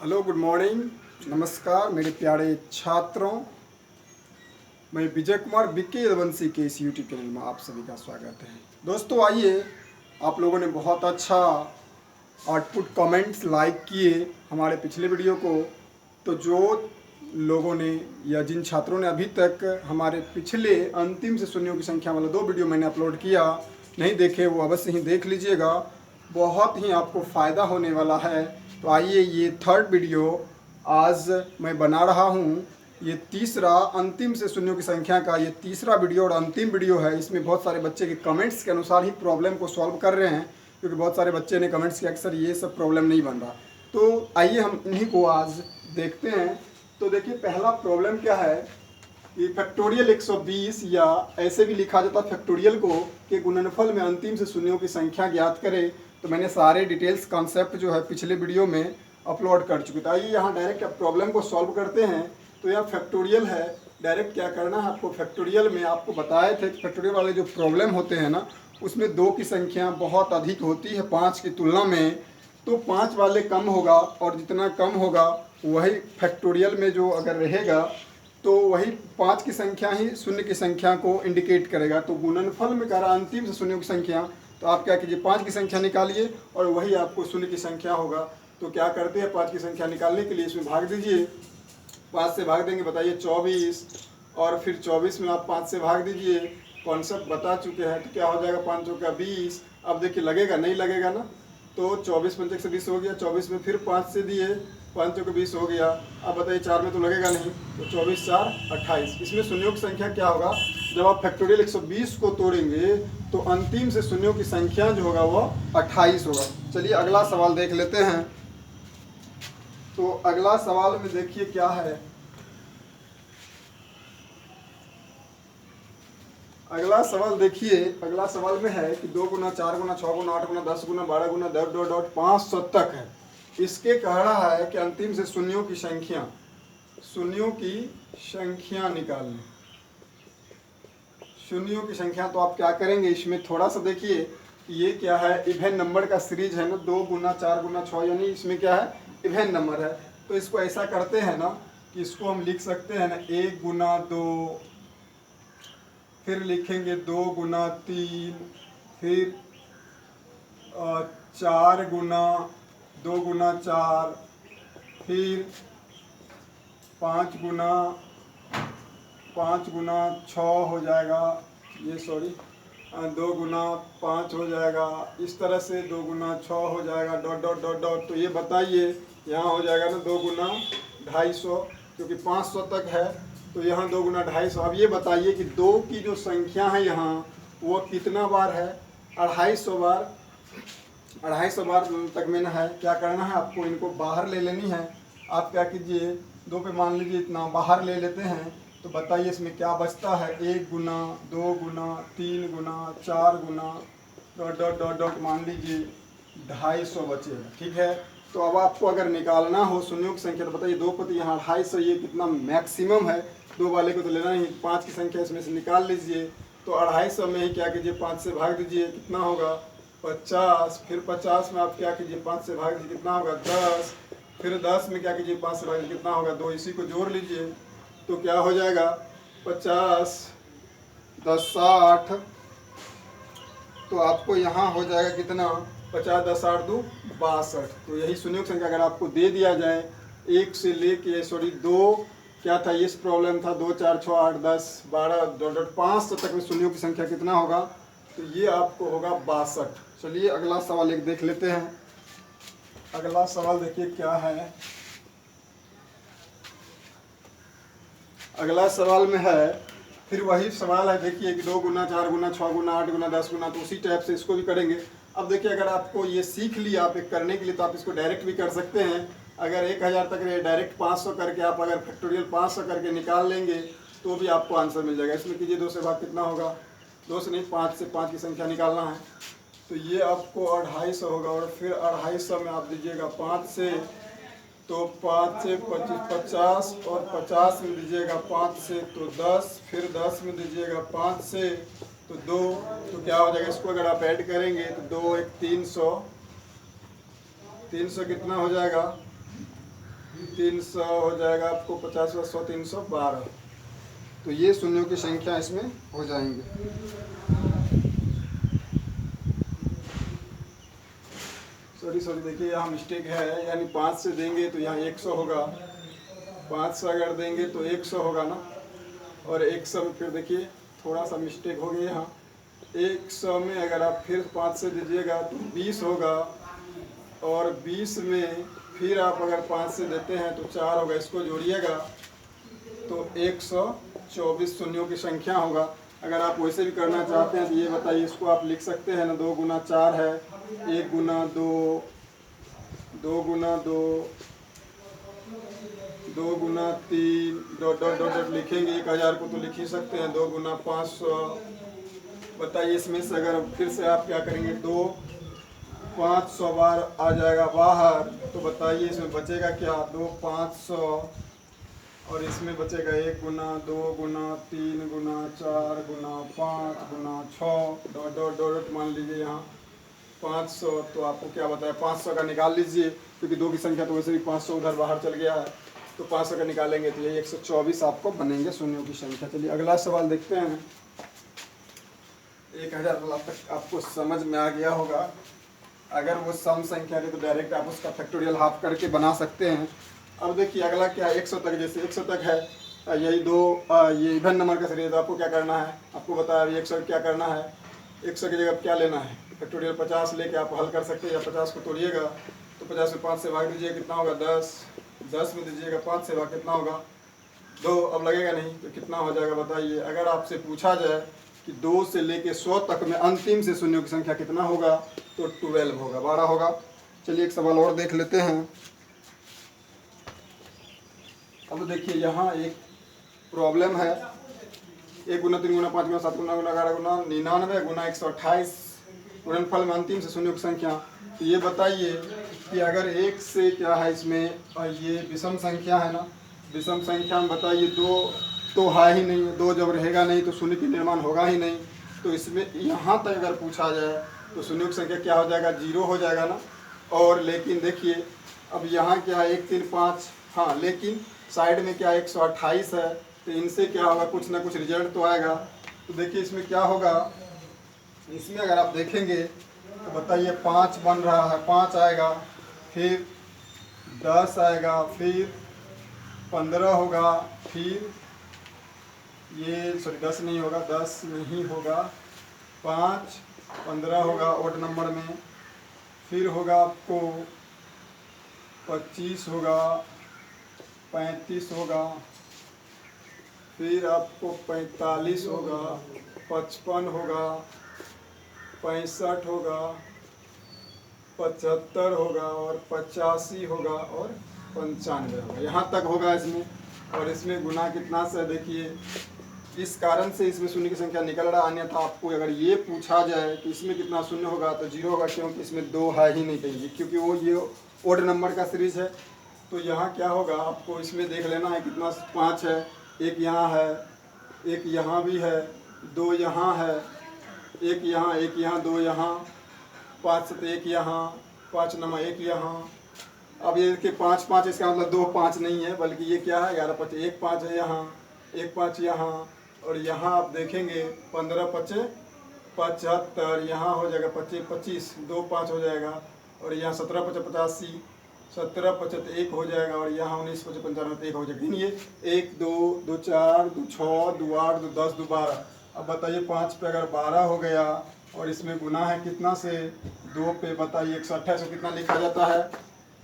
Hello, good morning, नमस्कार मेरे प्यारे छात्रों। मैं विजय कुमार विक्की यदुवंशी के इस यूट्यूब चैनल में आप सभी का स्वागत है। दोस्तों आइए, आप लोगों ने बहुत अच्छा आउटपुट कमेंट्स लाइक किए हमारे पिछले वीडियो को। तो जो लोगों ने या जिन छात्रों ने अभी तक हमारे पिछले अंतिम से शून्यों की संख्या वाला 2 वीडियो मैंने अपलोड किया नहीं देखे, वो अवश्य ही देख लीजिएगा, बहुत ही आपको फ़ायदा होने वाला है। तो आइए, ये थर्ड वीडियो आज मैं बना रहा हूँ। ये तीसरा अंतिम से शून्यों की संख्या का ये तीसरा वीडियो और अंतिम वीडियो है। इसमें बहुत सारे बच्चे के कमेंट्स के अनुसार ही प्रॉब्लम को सॉल्व कर रहे हैं, क्योंकि बहुत सारे बच्चे ने कमेंट्स किया अक्सर ये सब प्रॉब्लम नहीं बन रहा। तो आइए हम इन्हीं को आज देखते हैं। तो देखिए, पहला प्रॉब्लम क्या है कि फैक्टोरियल 120 या ऐसे भी लिखा जाता फैक्टोरियल को कि गुणनफल में अंतिम से शून्यों की संख्या ज्ञात करें। तो मैंने सारे डिटेल्स कॉन्सेप्ट जो है पिछले वीडियो में अपलोड कर चुके थे। आइए यहाँ डायरेक्ट अब प्रॉब्लम को सॉल्व करते हैं। तो यहाँ फैक्टोरियल है, डायरेक्ट क्या करना है आपको। फैक्टोरियल में आपको बताए थे कि फैक्टोरियल वाले जो प्रॉब्लम होते हैं ना, उसमें 2 की संख्या बहुत अधिक होती है 5 की तुलना में। तो 5 वाले कम होगा, और जितना कम होगा वही फैक्टोरियल में जो अगर रहेगा तो वही 5 की संख्या ही शून्य की संख्या को इंडिकेट करेगा। तो गुणनफल में कह रहा अंतिम से शून्यों की संख्या, तो आप क्या कीजिए 5 की संख्या निकालिए और वही आपको शून्य की संख्या होगा। तो क्या करते हैं, 5 की संख्या निकालने के लिए इसमें भाग दीजिए। 5 से भाग देंगे, बताइए 24, और फिर 24 में आप 5 से भाग दीजिए। कॉन्सेप्ट बता चुके हैं। तो क्या हो जाएगा, 5 चौका 20। अब देखिए लगेगा नहीं लगेगा ना, तो 24 पंचे 120 हो गया। 24 में फिर 5 से दिए, 5 चौके 20 हो गया। अब बताइए 4 में तो लगेगा नहीं, तो 24 4 28। इसमें शून्यों की संख्या क्या होगा, जब आप फैक्टोरियल 120 को तोड़ेंगे तो अंतिम से शून्यों की संख्या जो होगा वो 28 होगा। चलिए अगला सवाल देख लेते हैं। तो अगला सवाल में देखिए क्या है। अगला सवाल देखिए, अगला सवाल में है कि 2 गुना 4 गुना 6 गुना 8 गुना 10 गुना 12 गुना 10 तक है। इसके कह रहा है कि अंतिम से शून्यों की संख्या निकालनी। शून्यों की संख्या तो आप क्या करेंगे, इसमें थोड़ा सा देखिए, ये क्या है, इवेन नंबर का सीरीज है ना, 2 गुना 4 गुना 6, यानी इसमें क्या है, इवेन नंबर है। तो इसको ऐसा करते हैं ना कि इसको हम लिख सकते हैं ना 1 गुना 2, फिर लिखेंगे 2 गुना 3, फिर 4 गुना 2 गुना 4, फिर 5 गुना 6 हो जाएगा, ये सॉरी 2 गुना 5 हो जाएगा। इस तरह से 2 गुना 6 हो जाएगा, डॉट डॉट डॉट डॉट। तो ये बताइए यहाँ हो जाएगा ना 2 गुना 250, क्योंकि 500 तक है, तो यहाँ 2 गुना 250। अब ये बताइए कि 2 की जो संख्या है यहाँ वो कितना बार है, 250 बार। 250 बार तक में है, क्या करना है आपको, इनको बाहर ले लेनी है। आप क्या कीजिए, 2 पे मान लीजिए इतना बाहर ले लेते हैं। तो बताइए इसमें क्या बचता है, 1 गुना 2 गुना 3 गुना 4 गुना डॉट डॉट डॉट डॉट, मान लीजिए 250 बचेगा। ठीक है, तो अब आपको अगर निकालना हो शून्यों की संख्या, तो बताइए 2 पति यहाँ 250, ये कितना मैक्सिमम है, 2 वाले को तो लेना नहीं। 5 की संख्या इसमें से निकाल लीजिए। तो 250 में ही क्या कीजिए 5 से भाग दीजिए, कितना होगा 50। फिर 50 में आप क्या कीजिए 5 से भाग दीजिए, कितना होगा 10। फिर 10 में क्या कीजिए 5 से भाग दीजिए, कितना होगा 2। इसी को जोड़ लीजिए, तो क्या हो जाएगा 50 10 60। तो आपको यहाँ हो जाएगा कितना, 50 10 8 2 62। तो यही शून्यों की संख्या अगर आपको दे दिया जाए, 1 से लेके 2 क्या था, ये प्रॉब्लम था 2 4 6 8 10 12 500 तक में शून्यों की संख्या कितना होगा, तो ये आपको होगा 62। चलिए अगला सवाल एक देख लेते हैं। अगला सवाल देखिए क्या है। अगला सवाल में है, फिर वही सवाल है, देखिए कि 2 गुना 4 गुना 6 गुना 8 गुना 10 गुना, तो उसी टाइप से इसको भी करेंगे। अब देखिए अगर आपको ये सीख लिया आप एक करने के लिए, तो आप इसको डायरेक्ट भी कर सकते हैं। अगर 1000 तक डायरेक्ट 500 करके आप अगर फैक्टोरियल 500 करके निकाल लेंगे तो भी आपको आंसर मिल जाएगा। इसमें कीजिए 2 से भाग, कितना होगा, 2 से नहीं 5 से 5 की संख्या निकालना है। तो ये आपको 250 होगा, और फिर 250 में आप दीजिएगा 5 से, तो 5 से 25 50, और 50 में दीजिएगा 5 से तो 10, फिर 10 में दीजिएगा 5 से तो 2। तो क्या हो जाएगा, इसको अगर आप ऐड करेंगे तो 2 1 300 कितना हो जाएगा 300 हो जाएगा आपको 50 + 100 312। तो ये शून्यों की संख्या इसमें हो जाएंगे। सॉरी देखिए यहाँ मिस्टेक है, यानी 5 से देंगे तो यहाँ 100 होगा, 5 से अगर देंगे तो 100 होगा ना, और 100 में फिर देखिए थोड़ा सा मिस्टेक हो गया यहाँ। 100 में अगर आप फिर 5 से दीजिएगा तो 20 होगा, और 20 में फिर आप अगर 5 से देते हैं तो 4 होगा, इसको जोड़िएगा तो 124 शून्यों की संख्या होगा। अगर आप वैसे भी करना चाहते हैं तो ये बताइए, इसको आप लिख सकते हैं ना, 2 × 4 है, 1 × 2, 2 × 2, 2 × 3, डॉट डॉट डॉट डॉट लिखेंगे। 1000 को तो लिख ही सकते हैं, 2 × 500। बताइए इसमें से अगर फिर से आप क्या करेंगे, 2 500 बार आ जाएगा बाहर, तो बताइए इसमें बचेगा क्या, 2 500, और इसमें बचेगा 1 × 2 × 3 × 4 × 5 × 6, डॉट डॉट डॉट मान लीजिए यहाँ 500। तो आपको क्या बताया, 500 का निकाल लीजिए, क्योंकि 2 की संख्या तो वैसे भी 500 उधर बाहर चल गया है, तो 500 का निकालेंगे तो ये 124 आपको बनेंगे शून्यों की संख्या। चलिए अगला सवाल देखते हैं। 1000 तक आपको समझ में आ गया होगा। अगर वो सम संख्या है तो डायरेक्ट आप उसका फैक्टोरियल हाफ करके बना सकते हैं। अब देखिए अगला क्या है, 100 तक, जैसे 100 तक है, यही ये इवन नंबर का सीरीज, तो आपको क्या करना है, आपको बताया अभी 100 क्या करना है, 100 की जगह क्या लेना है, फैक्टोरियल 50 लेके आप हल कर सकते हैं, या 50 को तोड़िएगा तो 50 में 5 से भाग दीजिएगा, कितना होगा 10, 10 में दीजिएगा 5 से भाग, कितना होगा 2। अब लगेगा नहीं तो कितना हो जाएगा बताइए। अगर आपसे पूछा जाए कि 2 से लेके 100 तक में अंतिम से शून्यों की संख्या कितना होगा, तो 12 होगा, 12 होगा। चलिए एक सवाल और देख लेते हैं। अब देखिए यहाँ एक प्रॉब्लम है, 1 × 3 × 5 × 7 × 11 × 99 × 128 गुणनफल में अंतिम से शून्यों की संख्या। तो ये बताइए कि अगर 1 से क्या है इसमें, ये विषम संख्या है ना, विषम संख्या में बताइए 2 तो है ही नहीं, 2 जब रहेगा नहीं तो शून्य की निर्माण होगा ही नहीं। तो इसमें यहाँ तक अगर पूछा जाए तो शून्यों की संख्या क्या हो जाएगा, 0 हो जाएगा ना। और लेकिन देखिए अब यहाँ क्या है, 1 3 5, हाँ, लेकिन साइड में क्या 128 है, तो इनसे क्या होगा, कुछ ना कुछ रिजल्ट तो आएगा। तो देखिए इसमें क्या होगा, इसमें अगर आप देखेंगे तो बताइए 5 बन रहा है, 5 आएगा, फिर 10 आएगा, फिर 15 होगा, फिर ये 10 नहीं होगा, 10 नहीं होगा, 5 15 होगा ओड नंबर में, फिर होगा आपको 25 होगा, 35 होगा, फिर आपको 45 होगा, 55 होगा, 65 होगा, 75 होगा, और 85 होगा, और 95 होगा। यहाँ तक होगा इसमें। और इसमें गुना कितना से, देखिए इस कारण से इसमें शून्य की संख्या निकल रहा, अन्यथा आपको अगर ये पूछा जाए कि इसमें कितना शून्य होगा तो 0 होगा, क्योंकि इसमें 2 है ही नहीं कहीं, क्योंकि वो ये ओड नंबर का सीरीज है। तो यहाँ क्या होगा, आपको इसमें देख लेना है कितना 5 है, एक यहाँ है, एक यहाँ भी है, 2 यहाँ है, एक यहाँ 2 यहाँ, 5 से 1 यहाँ, 5 नमा 1 यहाँ। अब ये देखिए 5 5, इसका मतलब 2 5 नहीं है, बल्कि ये क्या है 11 5, 1 5 है यहाँ, 1 5 यहाँ, और यहाँ आप देखेंगे 15 5 75, यहाँ हो जाएगा 25 25, 2 5 हो जाएगा, और यहाँ 17 5 85, 17 5 1 हो जाएगा, और यहाँ 19 5 95 1 हो जाएगा। ये 1 2 2 4 2 6 2 8 2 10 2 12। अब बताइए 5 पे अगर 12 हो गया, और इसमें गुना है कितना से, 2 पे, बताइए 128 को कितना लिखा जाता है,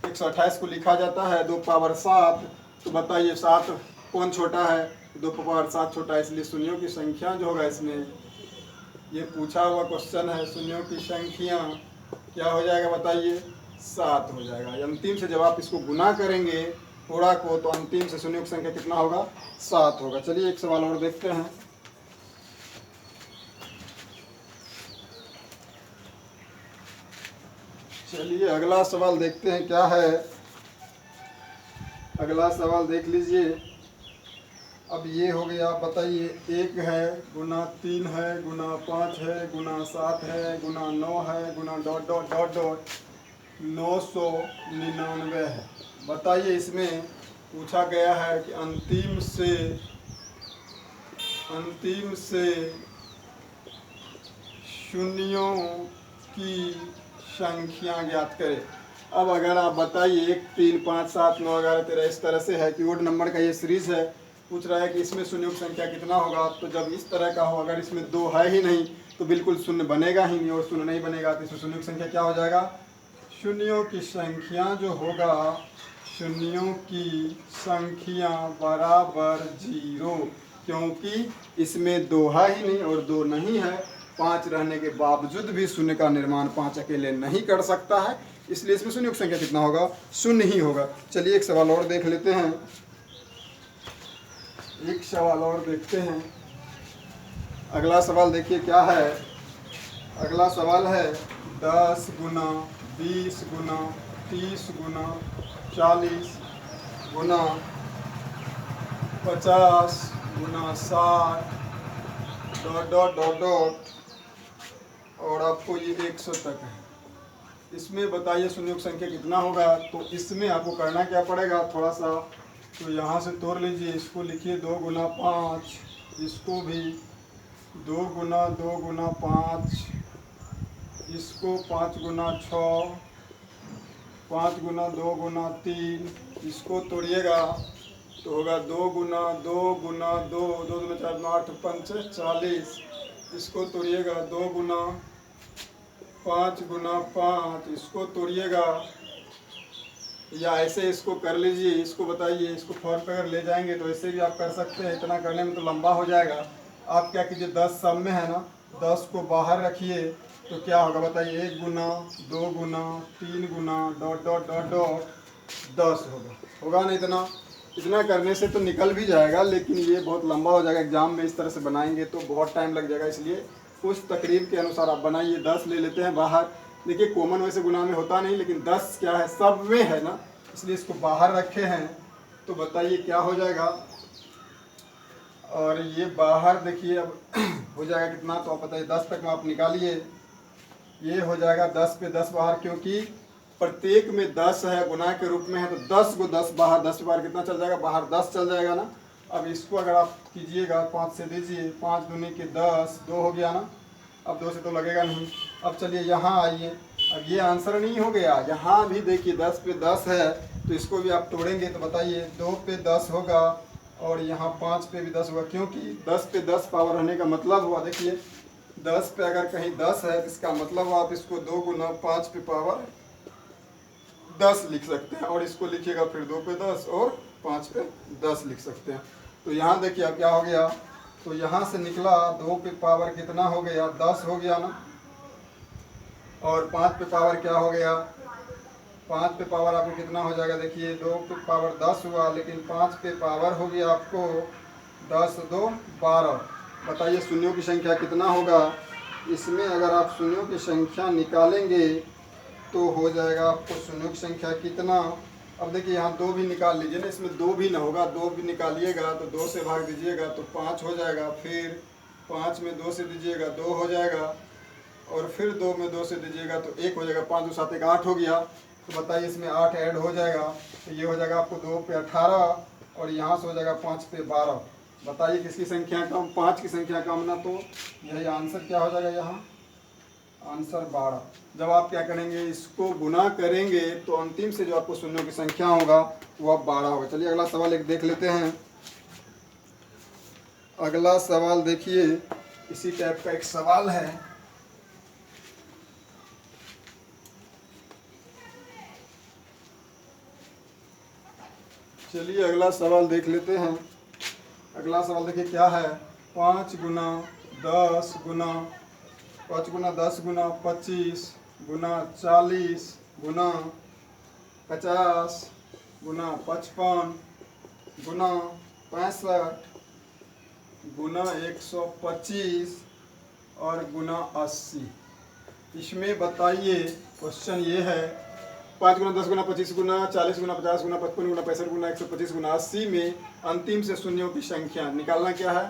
128 को लिखा जाता है 2 पावर 7। तो बताइए 7 कौन छोटा है, 2 पावर 7 छोटा है, इसलिए शून्यों की संख्या जो होगा, इसमें ये पूछा हुआ क्वेश्चन है, शून्यों की संख्या क्या हो जाएगा बताइए, 7 हो जाएगा। अंतिम से जब आप इसको गुना करेंगे थोड़ा को, तो अंतिम से शून्यों की संख्या कितना होगा, 7 होगा। चलिए एक सवाल और देखते हैं। चलिए अगला सवाल देखते हैं क्या है। अगला सवाल देख लीजिए। अब ये हो गया, आप बताइए 1 है, गुना 3 है, गुना 5 है, गुना 7 है, गुना 9 है, गुना डॉट डॉट डॉट डॉट 999 है। बताइए इसमें पूछा गया है कि अंतिम से शून्यों की संख्या ज्ञात करें। अब अगर आप बताइए 1 3 5 7 9 11 13 इस तरह से है कि ओड नंबर का ये सीरीज है, पूछ रहा है कि इसमें शून्यों की संख्या कितना होगा। तो जब इस तरह का हो, अगर इसमें 2 है ही नहीं तो बिल्कुल शून्य बनेगा ही नहीं, और शून्य नहीं बनेगा तो इसमें शून्यों की संख्या क्या हो जाएगा, शून्यों की संख्या जो होगा, शून्यों की संख्या बराबर 0, क्योंकि इसमें 2 है ही नहीं और 2 नहीं है। 5 रहने के बावजूद भी शून्य का निर्माण 5 अकेले नहीं कर सकता है, इसलिए इसमें शून्य की संख्या कितना होगा, शून्य ही होगा। चलिए एक सवाल और देख लेते हैं, एक सवाल और देखते हैं। अगला सवाल देखिए क्या है। अगला सवाल है 10 गुना 20 गुना 30 गुना 40 गुना 50 गुना 60 डॉट डॉट डॉट डॉट, और आपको ये 100 तक है। इसमें बताइए शून्यों की संख्या कितना होगा। तो इसमें आपको करना क्या पड़ेगा, थोड़ा सा तो यहाँ से तोड़ लीजिए। इसको लिखिए 2 गुना 5, इसको भी 2 गुना 5, इसको 5 गुना 6, 5 गुना 2 गुना 3, इसको तोड़िएगा तो होगा 2 गुना 2 गुना 2, 2 गुना 4 8 5 40, इसको तोड़िएगा 2 गुना 5 गुना 5, इसको तोड़िएगा, या ऐसे इसको कर लीजिए। इसको बताइए, इसको फॉर्म पर अगर ले जाएंगे तो ऐसे भी आप कर सकते हैं, इतना करने में तो लंबा हो जाएगा। आप क्या कीजिए, 10 सब में है ना, 10 को बाहर रखिए तो क्या होगा बताइए, 1 गुना 2 गुना 3 गुना डॉट डॉट डॉट डॉट 10 होगा ना। इतना करने से तो निकल भी जाएगा, लेकिन ये बहुत लंबा हो जाएगा। एग्जाम में इस तरह से बनाएंगे तो बहुत टाइम लग जाएगा, इसलिए उस तकरीब के अनुसार आप बनाइए। 10 ले लेते हैं बाहर। देखिए कॉमन वैसे गुना में होता नहीं, लेकिन 10 क्या है, सब में है ना, इसलिए इसको बाहर रखे हैं। तो बताइए क्या हो जाएगा, और ये बाहर देखिए अब हो जाएगा कितना, तो आप बताइए 10 तक में आप निकालिए। ये हो जाएगा 10 पे 10 बाहर, क्योंकि प्रत्येक में 10 है, गुना के रूप में है, तो 10 को 10 बाहर, 10 बाहर कितना चल जाएगा, बाहर 10 चल जाएगा ना। अब इसको अगर आप कीजिएगा 5 से दीजिए, 5 दूनी के 10, 2 हो गया ना। अब 2 से तो लगेगा नहीं। अब चलिए यहाँ आइए, अब ये आंसर नहीं हो गया, यहाँ भी देखिए 10 पे 10 है, तो इसको भी आप तोड़ेंगे तो बताइए 2 पे 10 होगा, और यहाँ 5 पे भी 10 होगा, क्योंकि 10 पे 10 पावर रहने का मतलब हुआ, देखिए 10 पे अगर कहीं 10 है तो इसका मतलब हुआ आप इसको 2 गुना 5 पे पावर 10 लिख सकते हैं, और इसको लिखिएगा फिर 2 पे 10 और 5 पे 10 लिख सकते हैं। तो यहाँ देखिए अब क्या हो गया, तो यहाँ से निकला 2 पे पावर कितना हो गया, 10 हो गया ना, और 5 पे पावर क्या हो गया, 5 पे पावर आपको कितना हो जाएगा, देखिए 2 पे पावर 10 हुआ, लेकिन 5 पे पावर हो गया आपको 10 2 12। बताइए शून्यों की संख्या कितना होगा। इसमें अगर आप शून्यों की संख्या निकालेंगे तो हो जाएगा आपको शून्यों की संख्या कितना। अब देखिए यहाँ 2 भी निकाल लीजिए ना, इसमें 2 भी ना होगा, 2 भी निकालिएगा तो 2 से भाग दीजिएगा तो 5 हो जाएगा, फिर 5 में 2 से दीजिएगा 2 हो जाएगा, और फिर 2 में 2 से दीजिएगा तो 1 हो जाएगा, 5 2 7 1 8 हो गया। तो बताइए इसमें 8 ऐड हो जाएगा, तो ये हो जाएगा आपको 2 पे 18, और यहाँ से हो जाएगा 5 पे 12। बताइए किसकी संख्या कम, 5 की संख्या कम ना, तो यही आंसर क्या हो जाएगा, यहाँ आंसर 12। जब आप क्या करेंगे, इसको गुना करेंगे तो अंतिम से जो आपको शून्यों की संख्या होगा वो अब 12 होगा। चलिए अगला सवाल एक देख लेते हैं। अगला सवाल देखिए, इसी टाइप का एक सवाल है। चलिए अगला सवाल देख लेते हैं। अगला सवाल देखिए क्या है, 5 गुना 10 गुना 5 गुना 10 गुना 25 गुना 40 गुना 50 गुना 55 गुना 65 गुना 125 और गुना 80। इसमें बताइए, क्वेश्चन ये है 5 गुना 10 गुना 25 गुना 40 गुना 50 गुना 55 गुना 65 गुना 125 गुना 80 में अंतिम से शून्यों की संख्या निकालना क्या है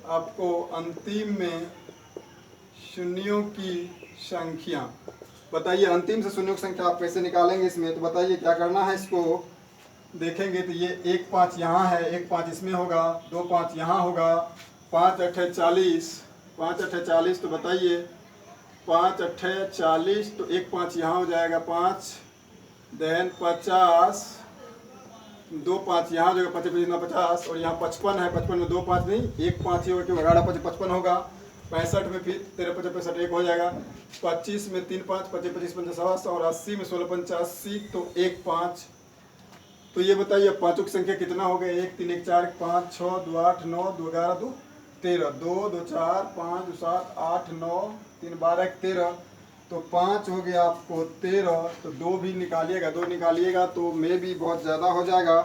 आपको। अंतिम में शून्यों की संख्या बताइए, अंतिम से शून्यों की संख्या आप कैसे निकालेंगे इसमें, तो बताइए क्या करना है। इसको देखेंगे तो ये 1 5 यहाँ है, 1 5 इसमें होगा, 2 5 यहाँ होगा, 5 अट्ठे 40, 5 अट्ठे 40 तो बताइए 5 अट्ठे 40 तो 1 5 यहाँ हो जाएगा 5, देन 50, 2 5 यहाँ हो जाएगा 50 50 और यहाँ 55 है, 55 में 2 5 नहीं 1 5 ही होगा क्योंकि 18 5 55 होगा, 65 में फिर 13 5 65 1 हो जाएगा, 25 में 3 5 25 25 50 और 80 में 16 85 तो 1 5। तो ये बताइए पाँचों की संख्या कितना हो गया 1 3 1 4 5 6 2 8 9 2 11 2 13, 2 2 4 5 2 7 8 9 3 12 1 13, तो 5 हो गया आपको 13, तो 2 भी निकालिएगा, 2 निकालिएगा तो में भी बहुत ज़्यादा हो जाएगा,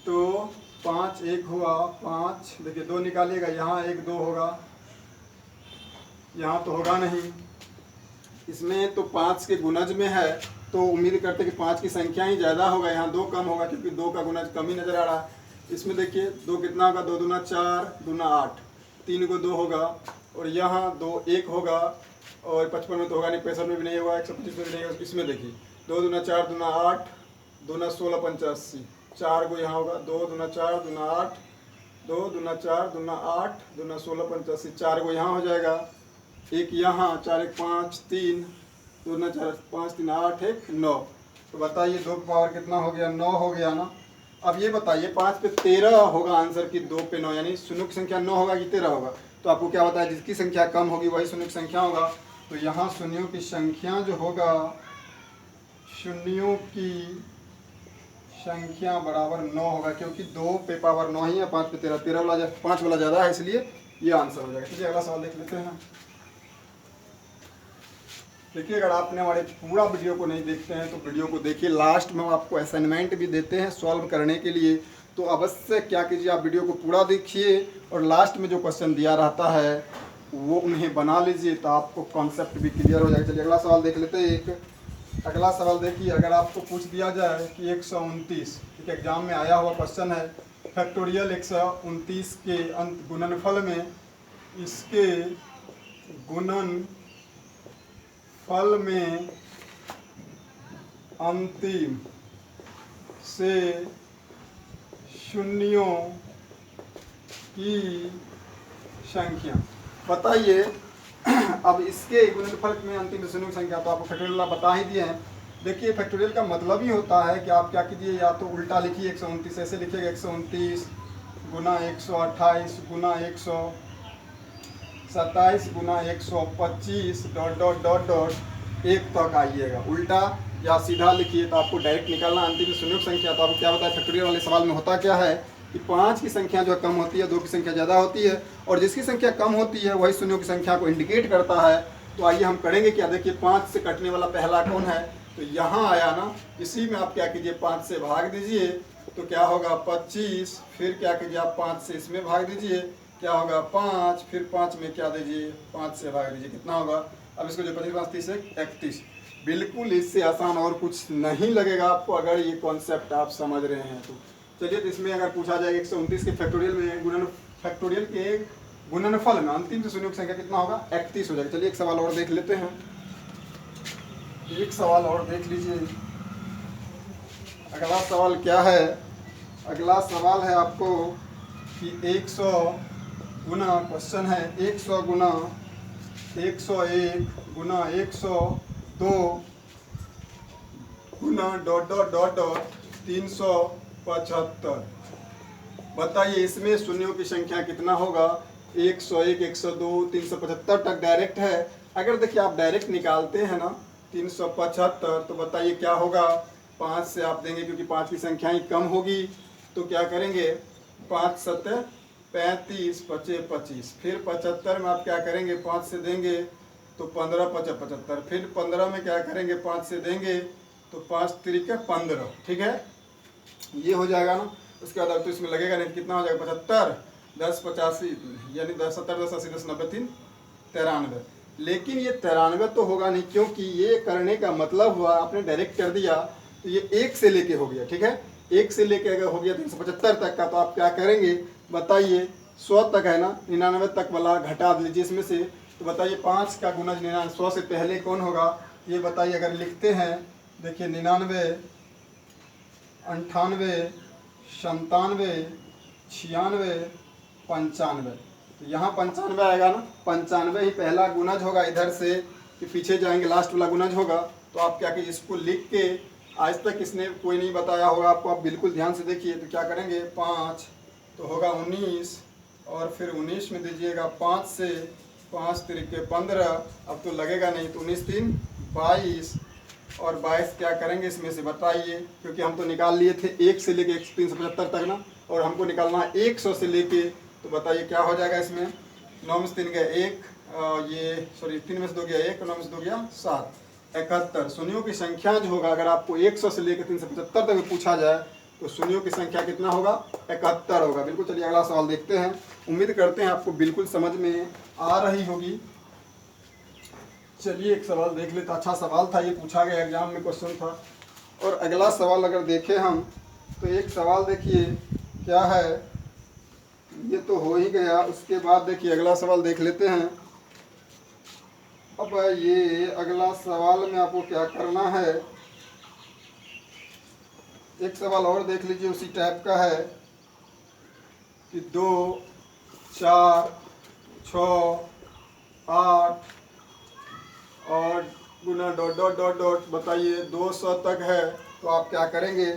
तो 5 1 हुआ 5, देखिए 2 निकालिएगा, यहाँ 1 2 होगा, यहाँ तो होगा नहीं, इसमें तो 5 के गुणज में है तो उम्मीद करते कि 5 की संख्या ही ज़्यादा होगा, यहाँ 2 कम होगा क्योंकि 2 का गुणज कम ही नज़र आ रहा है। इसमें देखिए 2 कितना होगा 2 दूना 4 दूना 8, 3 को 2 होगा और यहाँ 2 1 होगा और 55 में तो होगा नहीं, 65 में भी नहीं होगा, 125 में भी नहीं होगा। इसमें देखिए 2 दूना 4 दूना 8 दूना 16 85, 4 को यहाँ होगा 2 दूना 4 दूना 8, 2 दूना 4 दूना 8 दूना 16 85, 4 को यहाँ हो जाएगा, 1 यहाँ, 4 1 5 3 2 दूना 4 5 3 8 1 9, तो बताइए 2 का पावर कितना हो गया 9 हो गया ना। अब ये बताइए 5 पे 13 होगा आंसर की 2 पे 9, यानी शून्यों की संख्या 9 होगा कि 13 होगा, तो आपको क्या होता है जिसकी संख्या कम होगी वही शून्यों की संख्या होगा, तो यहाँ शून्यों की संख्या जो होगा शून्यों की संख्या बराबर 9 होगा क्योंकि 2 पे पावर 9 ही है, 5 पे 13, 13 वाला 5 वाला ज़्यादा है इसलिए ये आंसर हो जाएगा। चलिए अगला सवाल देख लेते हैं। देखिए अगर आपने हमारे पूरा वीडियो को नहीं देखते हैं तो वीडियो को देखिए, लास्ट में हम आपको असाइनमेंट भी देते हैं सॉल्व करने के लिए, तो अवश्य क्या कीजिए आप वीडियो को पूरा देखिए और लास्ट में जो क्वेश्चन दिया रहता है वो उन्हें बना लीजिए तो आपको कॉन्सेप्ट भी क्लियर हो जाएगा। चलिए अगला सवाल देख लेते हैं। एक अगला सवाल देखिए, अगर आपको पूछ दिया जाए कि 129 एक एग्जाम में आया हुआ क्वेश्चन है, फैक्टोरियल 129 के अंत गुणनफल में इसके गुणन फल में अंतिम से शून्यों की संख्या बताइए। अब इसके गुणनफल में अंतिम से शून्यों की संख्या तो आपको फैक्टोरियल बता ही दिए हैं। देखिए फैक्टोरियल का मतलब ही होता है कि आप क्या कीजिए, या तो उल्टा लिखिए 129 ऐसे लिखिएगा 129 गुना 128 गुना 127 गुना 125 डॉट डॉट डॉट डॉट 1 तक आइएगा। उल्टा या सीधा लिखिए तो आपको डायरेक्ट निकालना अंतिम शून्य संख्या। तो आपको क्या बताया फैक्टोरियल वाले सवाल में होता क्या है कि 5 की संख्या जो कम होती है 2 की संख्या ज़्यादा होती है, और जिसकी संख्या कम होती है वही शून्यों की संख्या को इंडिकेट करता है। तो आइए हम करेंगे क्या, देखिए 5 से कटने वाला पहला कौन है, तो यहाँ आया ना, इसी में आप क्या कीजिए 5 से भाग दीजिए तो क्या होगा 25, फिर क्या कीजिए आप 5 से इसमें भाग दीजिए क्या होगा 5, फिर 5 में क्या दीजिए 5 से भाग दीजिए कितना होगा। अब इसको जो 25 5 30 31, बिल्कुल इससे आसान और कुछ नहीं लगेगा आपको अगर ये कॉन्सेप्ट आप समझ रहे हैं तो। चलिए तो इसमें अगर पूछा जाए 129 के फैक्टोरियल में फैक्टोरियल के गुणनफल में अंतिम से शून्यों की संख्या कितना होगा 31 हो जाएगा। चलिए एक सवाल और देख लेते हैं, एक सवाल और देख लीजिए। अगला सवाल क्या है, अगला सवाल है आपको कि 100 गुना, क्वेश्चन है 100 गुना 101 गुना 102 गुना डॉट डॉट डॉट डॉट 375। बताइए इसमें शून्यों की संख्या कितना होगा 101 102 375 तक डायरेक्ट है। अगर देखिए आप डायरेक्ट निकालते हैं ना 375 तो बताइए क्या होगा, 5 से आप देंगे क्योंकि 5 की संख्या ही कम होगी तो क्या करेंगे 5 7 35 25 25, फिर 75 में आप क्या करेंगे 5 से देंगे तो 15 5 75, फिर 15 में क्या करेंगे 5 से देंगे तो 5 3 15, ठीक है ये हो जाएगा ना। उसके बाद अब तो इसमें लगेगा नहीं, कितना हो जाएगा 75 10 85 यानी 10 70 10 80 10 90 3 93, लेकिन ये 93 तो होगा नहीं क्योंकि ये करने का मतलब हुआ आपने डायरेक्ट कर दिया तो ये 1 से लेके हो गया, ठीक है 1 से लेके अगर हो गया 375 तक का तो आप क्या करेंगे बताइए 100 तक है ना, 99 तक वाला घटा दीजिए इसमें से। तो बताइए 5 का गुणज 99 100 से पहले कौन होगा ये बताइए। अगर लिखते हैं देखिए 99 98, 97, 96, 95। तो यहाँ 95 आएगा ना, 95 ही पहला गुणज होगा इधर से, कि पीछे जाएंगे लास्ट वाला गुणज होगा। तो आप क्या कीजिए, इसको लिख के, आज तक इसने कोई नहीं बताया होगा आपको, आप बिल्कुल ध्यान से देखिए। तो क्या करेंगे, 5 तो होगा 19, और फिर 19 में दीजिएगा 5 से, 5 तिरिके 15, अब तो लगेगा नहीं, तो 19 3 22, और 22 क्या करेंगे इसमें से बताइए, क्योंकि हम तो निकाल लिए थे 1 से लेके 375 तक ना, और हमको निकालना है 100 से लेके। तो बताइए क्या हो जाएगा इसमें, 9 में से 3 गया 1, ये सॉरी 3 में से 2 गया 1, 9 में से 2 गया 7, 71। शून्यों की संख्या जो होगा, अगर आपको 100 से लेकर 375 तक पूछा जाए तो शून्यों की संख्या कितना होगा, 71 होगा। बिल्कुल, चलिए अगला सवाल देखते हैं। उम्मीद करते हैं आपको बिल्कुल समझ में आ रही होगी। चलिए एक सवाल देख लेते, अच्छा सवाल था, ये पूछा गया एग्जाम में, क्वेश्चन था। और अगला सवाल अगर देखें हम, तो एक सवाल देखिए क्या है, ये तो हो ही गया। उसके बाद देखिए अगला सवाल देख लेते हैं। अब ये अगला सवाल में आपको क्या करना है, एक सवाल और देख लीजिए, उसी टाइप का है कि 2, 4, 6, 8 और गुना डॉट डॉट डॉट डॉट, बताइए 200 तक है। तो आप क्या करेंगे,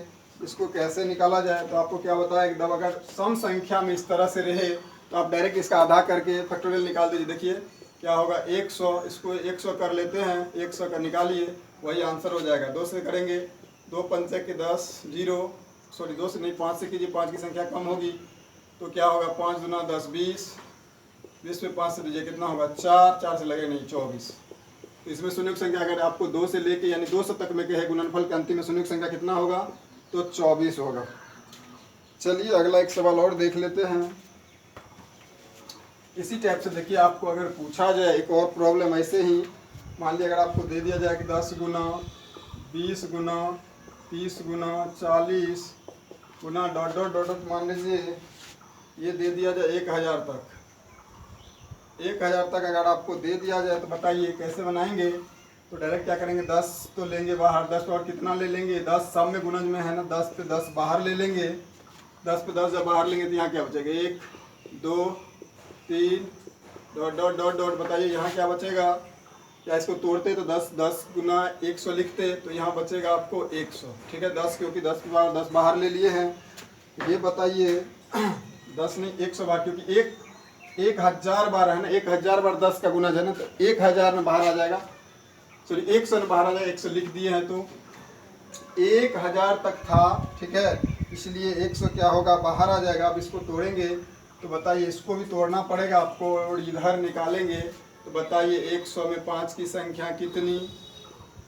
इसको कैसे निकाला जाए। तो आपको क्या बताया, एकदम अगर सम संख्या में इस तरह से रहे तो आप डायरेक्ट इसका आधा करके फैक्टोरियल निकाल दीजिए। देखिए क्या होगा, 100, इसको 100 कर लेते हैं, 100 का निकालिए, वही आंसर हो जाएगा। 2 से करेंगे, 2 पंचे के 10, 0 सॉरी 2 से नहीं 5 से कीजिए, 5 की संख्या कम होगी। तो क्या होगा, 5 दूना 10, 20, 20 में 5 से दीजिए कितना होगा, 4, 4 से लगे नहीं 24। तो इसमें शून्य की संख्या अगर आपको 2 से लेके यानी 200 तक में कहे गुणनफल के अंतिम में शून्य की संख्या कितना होगा, तो 24 होगा। चलिए अगला एक सवाल और देख लेते हैं। इसी टाइप से देखिए, आपको अगर पूछा जाए एक और प्रॉब्लम ऐसे ही, मान लीजिए अगर आपको दे दिया जाए कि 10 गुना 20 गुना 30 गुना 40 गुना डॉट डॉट डॉट डॉट, मान लीजिए ये दे दिया जाए 1000 तक। 1000 तक अगर आपको दे दिया जाए तो बताइए कैसे बनाएंगे। तो डायरेक्ट क्या करेंगे, 10 तो लेंगे बाहर, 10 और कितना ले लेंगे, 10 सब में गुणज में है ना, 10 पे 10 बाहर ले लेंगे। 10 पे 10 जब बाहर लेंगे तो यहाँ क्या बचेगा, 1 2 3 डॉट डॉट डॉट डॉट, बताइए यहाँ क्या बचेगा। क्या इसको तोड़ते तो 10 10 गुना 100 लिखते, तो यहाँ बचेगा आपको 100। ठीक है, 10 क्योंकि 10 बार 10 बाहर ले लिए हैं। ये बताइए 10 नहीं 100 बार, क्योंकि 1000 बार है ना, 1000 बार 10 का गुणज है ना, तो 1000 में बाहर आ जाएगा, सॉरी 100 में बाहर आ जाएगा। 100 लिख दिए हैं तो 1000 तक था, ठीक है, इसलिए 100 क्या होगा, बाहर आ जाएगा। अब इसको तोड़ेंगे तो बताइए, इसको भी तोड़ना पड़ेगा आपको, और इधर निकालेंगे तो बताइए 100 में 5 की संख्या कितनी,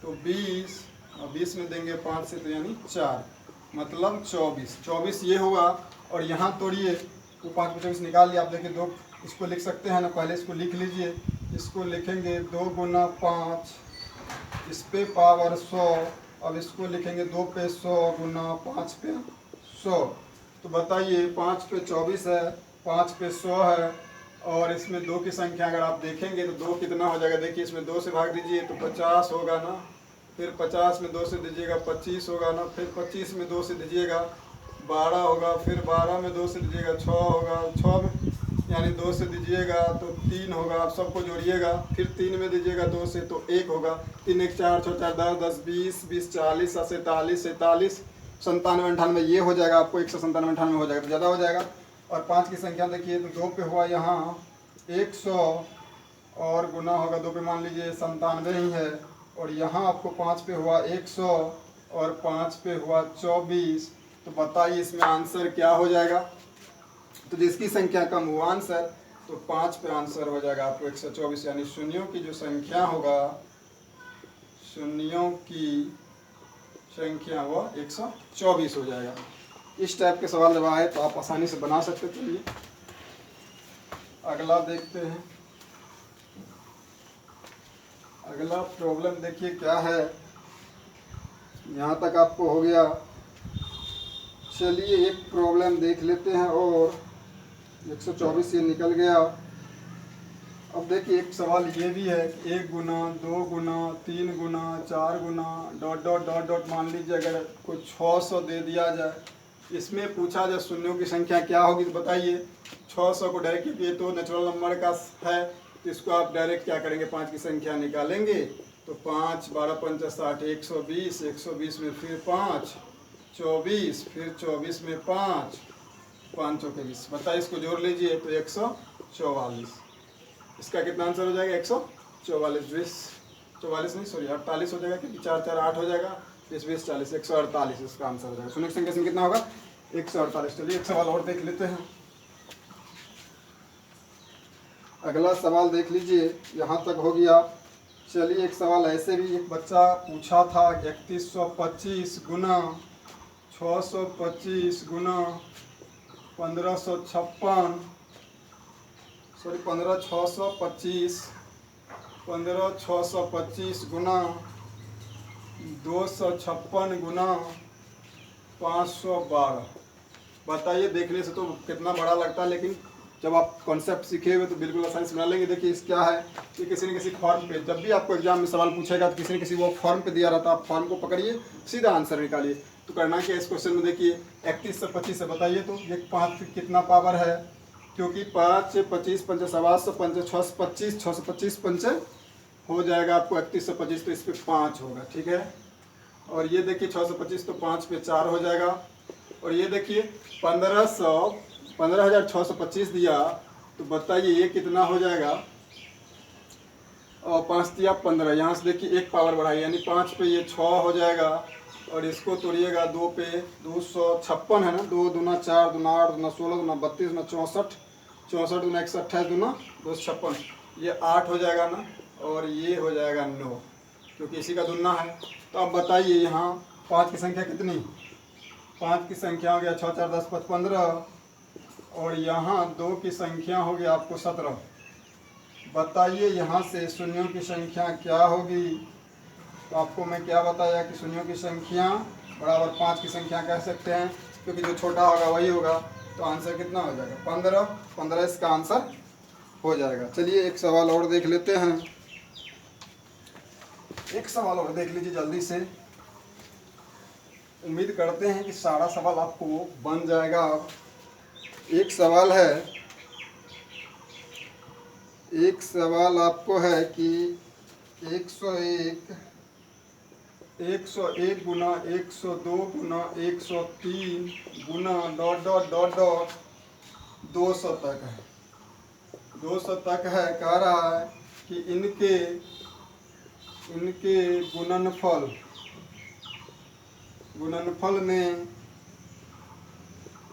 तो 20, और 20 में देंगे 5 से तो यानी 4, मतलब 24। 24 ये होगा। और यहाँ तोड़िए तो 5 में 24 निकाल लिया। आप देखिए 2 इसको लिख सकते हैं ना, पहले इसको लिख लीजिए। इसको लिखेंगे 2 गुना 5, इस पे पावर 100, अब इसको लिखेंगे 2 पे 100 गुना 5 पे 100। तो बताइए 5 पे 24 है, 5 पे 100 है, और इसमें 2 की संख्या अगर आप देखेंगे तो 2 कितना हो जाएगा, देखिए इसमें 2 से भाग दीजिए तो 50 होगा ना, फिर 50 में 2 से दीजिएगा 25 होगा ना, फिर 25 में 2 से दीजिएगा 12 होगा, फिर 12 में 2 से दीजिएगा 6 होगा, 6 में यानी 2 से दीजिएगा तो 3 होगा, आप सबको जोड़िएगा, फिर 3 में दीजिएगा 2 से तो 1 होगा। 3 1 4 6 4 10 10 20 20 40 47 47 97 98, ये हो जाएगा आपको 197 98 हो जाएगा, तो ज़्यादा हो जाएगा। और 5 की संख्या देखिए तो 2 पे हुआ यहाँ 100, और गुना होगा 2 पे मान लीजिए 97 ही है, और यहाँ आपको 5 पे हुआ 100 और 5 पे हुआ 24। तो बताइए इसमें आंसर क्या हो जाएगा। तो जिसकी संख्या कम हुआ आंसर, तो 5 पे आंसर हो जाएगा आपको 124, यानी शून्यों की जो संख्या होगा, शून्यों की संख्या हुआ 124 हो जाएगा। इस टाइप के सवाल जब आए तो आप आसानी से बना सकते। चलिए अगला देखते हैं। अगला प्रॉब्लम देखिए क्या है, यहाँ तक आपको हो गया। चलिए एक प्रॉब्लम देख लेते हैं, और 124 ये निकल गया। अब देखिए एक सवाल ये भी है कि 1 गुना 2 गुना 3 गुना 4 गुना डॉट डॉट डॉट डॉट मान लीजिए अगर कोई 600 दे दिया जाए, इसमें पूछा जाए शून्यों की संख्या क्या होगी, तो बताइए 600 को डायरेक्ट, क्योंकि ये तो नेचुरल नंबर का है तो इसको आप डायरेक्ट क्या करेंगे, 5 की संख्या निकालेंगे तो 5 12 5 60 120, 120 में फिर 5 24, फिर 24 में 5 5 चौके 20, बताइए इसको जोड़ लीजिए तो 144। इसका कितना आंसर हो जाएगा 144, 44 नहीं सॉरी 48 हो जाएगा, क्योंकि 4 4 8 हो जाएगा, 20 20 40 148 इसका आंसर हो जाएगा। शून्य की संख्या में कितना होगा 148। चलिए एक सवाल और देख लेते हैं। अगला सवाल देख लीजिए, यहाँ तक हो गया। चलिए एक सवाल ऐसे भी एक बच्चा पूछा था 3125 गुना 625 गुना 1556 सॉरी 15625 गुना 256 गुना 512। बताइए देखने से तो कितना बड़ा लगता है, लेकिन जब आप कॉन्सेप्ट सीखे हुए तो बिल्कुल आसानी से बना लेंगे। देखिए इस क्या है कि किसी न किसी फॉर्म पे, जब भी आपको एग्जाम में सवाल पूछेगा तो किसी न किसी वो फॉर्म पे दिया रहता है, आप फॉर्म को पकड़िए सीधा आंसर निकालिए। तो करना क्या इस क्वेश्चन में, देखिए 31 से 25 से बताइए तो ये 5 कितना पावर है, क्योंकि 5 से 25 पंचे 725 6 से 25 6 से 25 पंचे हो जाएगा आपको 31 से 25, तो इस पर 5 होगा, ठीक है। और ये देखिए 6 से 25 तो 5 पे 4 हो जाएगा। और ये देखिए 15,625 दिया, तो बताइए ये कितना हो जाएगा, और 5 दिया 15, यहाँ से देखिए एक पावर बढ़ाई यानी 5 पे ये 6 हो जाएगा। और इसको तोड़िएगा 2 पे 256 है ना, 2 दूना 4 दूना 8 दूना 16 दूना 32 दूना 64 64 दूना 128 दूना 256, ये 8 हो जाएगा ना, और ये हो जाएगा 9, क्योंकि इसी का दुना है। तो अब बताइए यहाँ 5 की संख्या कितनी, 5 की संख्या हो गया 6 4 10 5 15, और यहाँ 2 की संख्या हो गया आपको 17। बताइए यहाँ से शून्यों की संख्या क्या होगी। तो आपको मैं क्या बताया कि शून्यों की संख्या बराबर 5 की संख्या कह सकते हैं, क्योंकि जो छोटा होगा वही होगा। तो आंसर कितना हो जाएगा 15, 15 इसका आंसर हो जाएगा। चलिए एक सवाल और देख लेते हैं, एक सवाल और देख लीजिए जल्दी से। उम्मीद करते हैं कि सारा सवाल आपको बन जाएगा। एक सवाल आपको है कि 101 गुना 102 गुना 103 गुना डॉट डॉट डॉट डॉट 200 तक है, 200 तक है। कह रहा है कि इनके गुणनफल में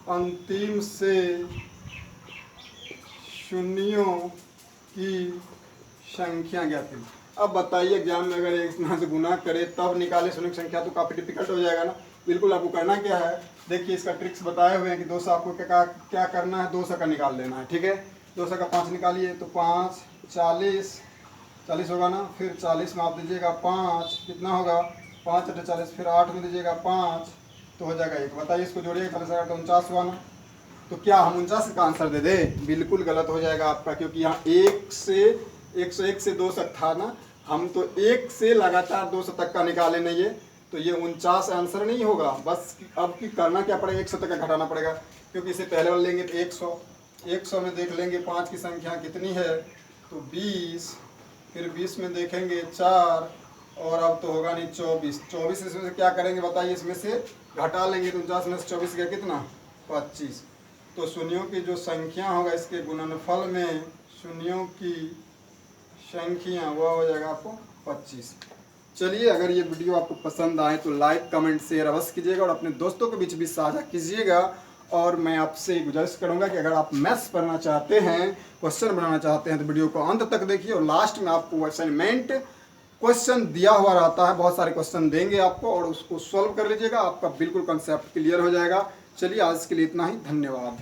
अंतिम से शून्यों की संख्या ज्ञात है। अब बताइए एग्जाम में अगर इतना से गुना करे तब निकाले शून्य की संख्या, तो काफ़ी डिफिकल्ट हो जाएगा ना। बिल्कुल आपको करना क्या है, देखिए इसका ट्रिक्स बताए हुए हैं कि 200 आपको क्या करना है, 200 का निकाल लेना है, ठीक है। 200 का 5 निकालिए तो 5 40 होगा ना, फिर 40 में आप दीजिएगा 5, कितना होगा 5 8 40, फिर 8 में दीजिएगा 5 तो हो जाएगा 1। बताइए इसको जोड़िए 49 हुआ ना, तो क्या हम 49 का आंसर दे दें, बिल्कुल गलत हो जाएगा आपका, क्योंकि यहाँ 1 से 101 से 200 था ना, हम तो 1 से लगातार 200 तक का निकाले नहीं है, तो ये 49 आंसर नहीं होगा। बस अब की करना क्या पड़ेगा, 100 तक का घटाना पड़ेगा, क्योंकि इसे पहले वाले लेंगे तो 100 में देख लेंगे 5 की संख्या कितनी है तो 20, फिर 20 में देखेंगे 4, और अब तो होगा नहीं 24 इसमें से क्या करेंगे बताइए, इसमें से घटा लेंगे तो 49 में से 24 गया कितना 25। तो शून्यों की जो संख्या होगा इसके गुणनफल में शून्यों की संख्या वह हो जाएगा आपको 25। चलिए अगर ये वीडियो आपको पसंद आए तो लाइक कमेंट शेयर अवश्य कीजिएगा और अपने दोस्तों के बीच भी साझा कीजिएगा। और मैं आपसे गुजारिश करूंगा कि अगर आप मैथ्स पढ़ना चाहते हैं, क्वेश्चन बनाना चाहते हैं तो वीडियो को अंत तक देखिए, और लास्ट में आपको असाइनमेंट क्वेश्चन दिया हुआ रहता है, बहुत सारे क्वेश्चन देंगे आपको और उसको सॉल्व कर लीजिएगा, आपका बिल्कुल कंसेप्ट क्लियर हो जाएगा। चलिए आज के लिए इतना ही, धन्यवाद।